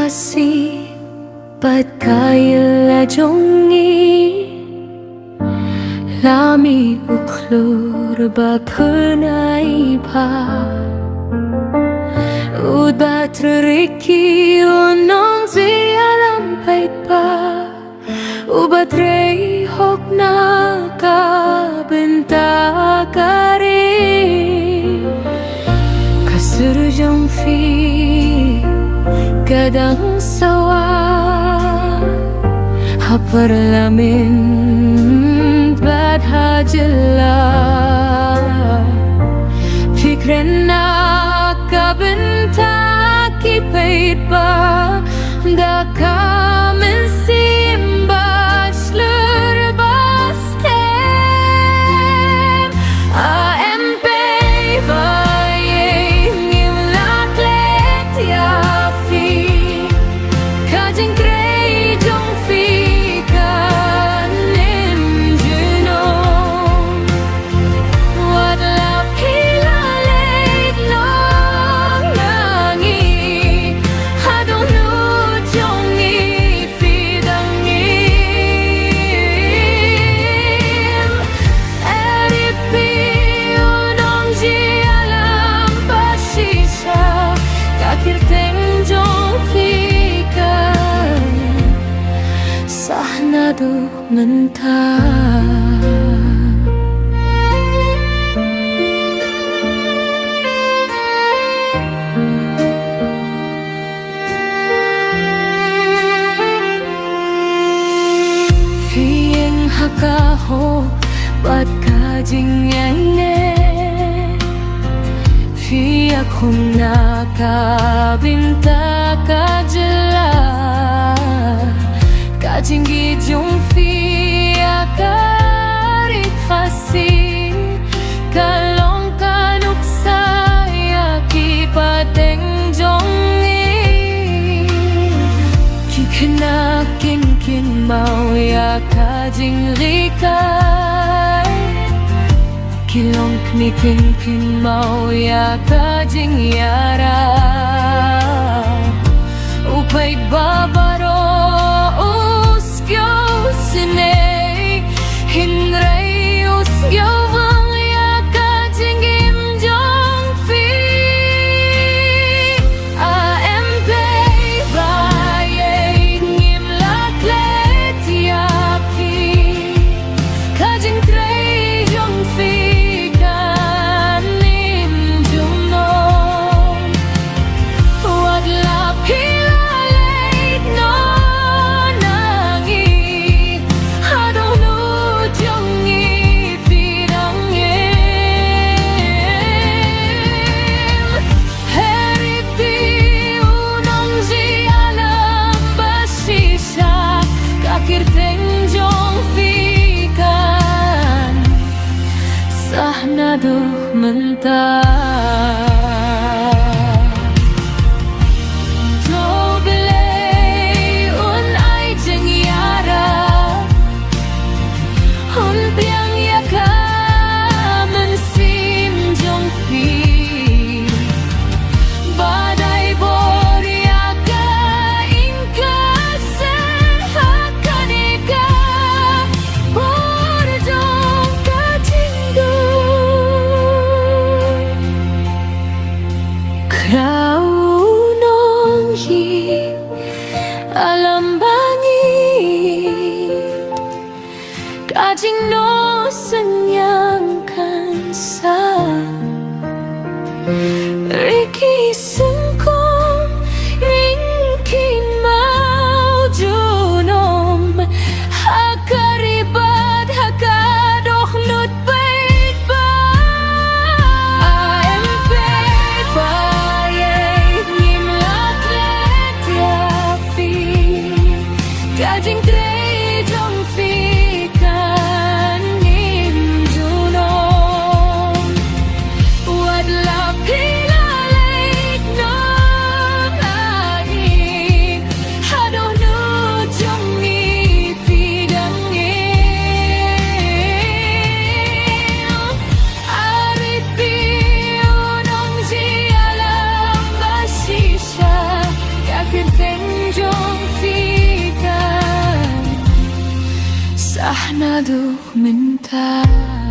kasih pat kaya jongi lami uklur ba punai pa uda triki unong zi alam pait pa ubat rei hok na ka benta kare kasurjong fi kadang sawa haparlamin bad hajla fikren na kabenta ki pait ba da kamen simba slur bastem am baby naduh mentah Fieng hakaho bat kajing yang ne Fi akum naka binta kajela Kajingi jung fi akari khasi kalong kanuk saya ki pateng jongi ki kena kin mau ya kajing rikai kilong kni kin mau ya kajing yara upai babaro Sinay hinray usyo vang ya kajingim jong fi am baye ngim laklet ya fi kajing tray jong fi kanim jumno wad la pila late no naduh mentah Doble un ai jeng yara un piang yaka mensim jong fi badai boriaka inka sen hakanika borjong kajinggo Kau nonghi alam bangit Kajing no senyangkan sa Riki sengkom ringkin mau junom Hakaribat hakadoh lut bait ba I am bait ba Kajing tray jong fi kan أحنده من تاني